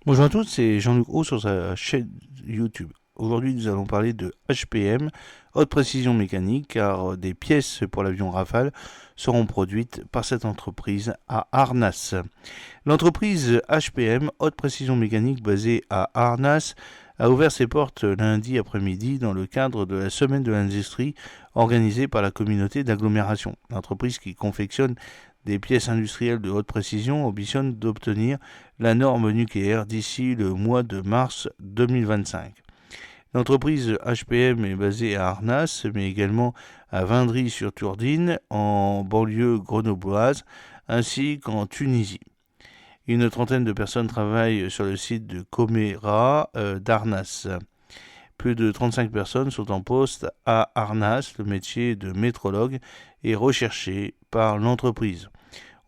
Bonjour à tous, c'est Jean-Luc Haut sur sa chaîne YouTube. Aujourd'hui, nous allons parler de HPM, haute précision mécanique, car des pièces pour l'avion Rafale seront produites par cette entreprise à Arnas. L'entreprise HPM, haute précision mécanique basée à Arnas, a ouvert ses portes lundi après-midi dans le cadre de la Semaine de l'Industrie organisée par la communauté d'agglomération. L'entreprise qui confectionne des pièces industrielles de haute précision ambitionne d'obtenir la norme nucléaire d'ici le mois de mars 2025. L'entreprise HPM est basée à Arnas, mais également à Vindry-sur-Turdine, en banlieue grenobloise, ainsi qu'en Tunisie. Une trentaine de personnes travaillent sur le site de Comera d'Arnas. Plus de 35 personnes sont en poste à Arnas. Le métier de métrologue est recherché par l'entreprise.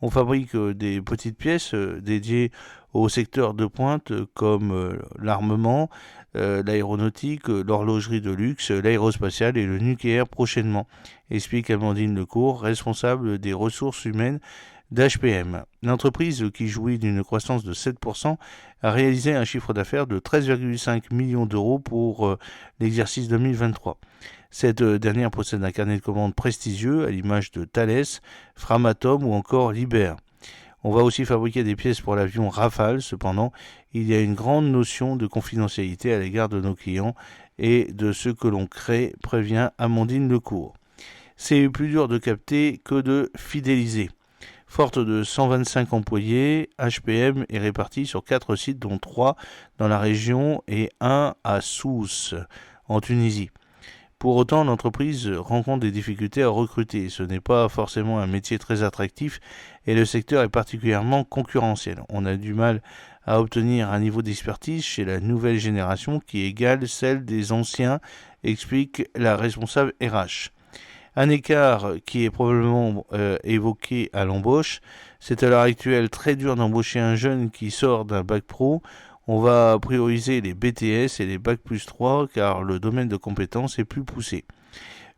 On fabrique des petites pièces dédiées au secteur de pointe comme l'armement, l'aéronautique, l'horlogerie de luxe, l'aérospatiale et le nucléaire prochainement, explique Amandine Lecourt, responsable des ressources humaines d'HPM. L'entreprise, qui jouit d'une croissance de 7%, a réalisé un chiffre d'affaires de 13,5 millions d'euros pour l'exercice 2023. Cette dernière possède un carnet de commandes prestigieux à l'image de Thales, Framatome ou encore Liebherr. On va aussi fabriquer des pièces pour l'avion Rafale. Cependant, il y a une grande notion de confidentialité à l'égard de nos clients et de ce que l'on crée, prévient Amandine Lecourt. C'est plus dur de capter que de fidéliser. Forte de 125 employés, HPM est répartie sur 4 sites, dont 3 dans la région et 1 à Sousse, en Tunisie. Pour autant, l'entreprise rencontre des difficultés à recruter. Ce n'est pas forcément un métier très attractif et le secteur est particulièrement concurrentiel. On a du mal à obtenir un niveau d'expertise chez la nouvelle génération qui égale celle des anciens, explique la responsable RH. Un écart qui est probablement évoqué à l'embauche. C'est à l'heure actuelle très dur d'embaucher un jeune qui sort d'un bac pro. On va prioriser les BTS et les bac plus 3 car le domaine de compétences est plus poussé.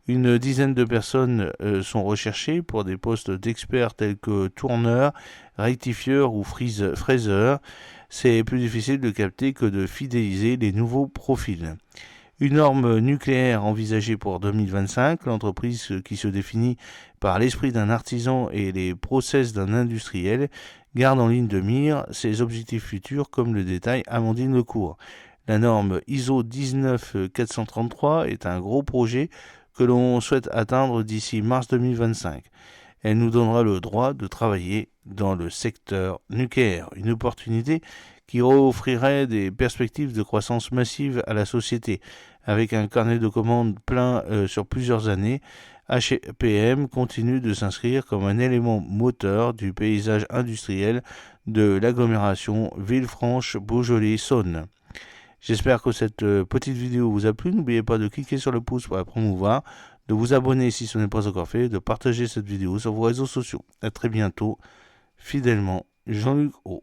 Une dizaine de personnes sont recherchées pour des postes d'experts tels que tourneur, rectifieur ou fraiseur. C'est plus difficile de capter que de fidéliser les nouveaux profils. Une norme nucléaire envisagée pour 2025, l'entreprise qui se définit par l'esprit d'un artisan et les process d'un industriel garde en ligne de mire ses objectifs futurs comme le détaille Amandine Lecourt. La norme ISO 19433 est un gros projet que l'on souhaite atteindre d'ici mars 2025. Elle nous donnera le droit de travailler dans le secteur nucléaire, une opportunité qui offrirait des perspectives de croissance massive à la société. Avec un carnet de commandes plein sur plusieurs années, HPM continue de s'inscrire comme un élément moteur du paysage industriel de l'agglomération Villefranche-Beaujolais-Saône. J'espère que cette petite vidéo vous a plu. N'oubliez pas de cliquer sur le pouce pour la promouvoir, de vous abonner si ce n'est pas encore fait, de partager cette vidéo sur vos réseaux sociaux. A très bientôt, fidèlement, Jean-Luc Haut.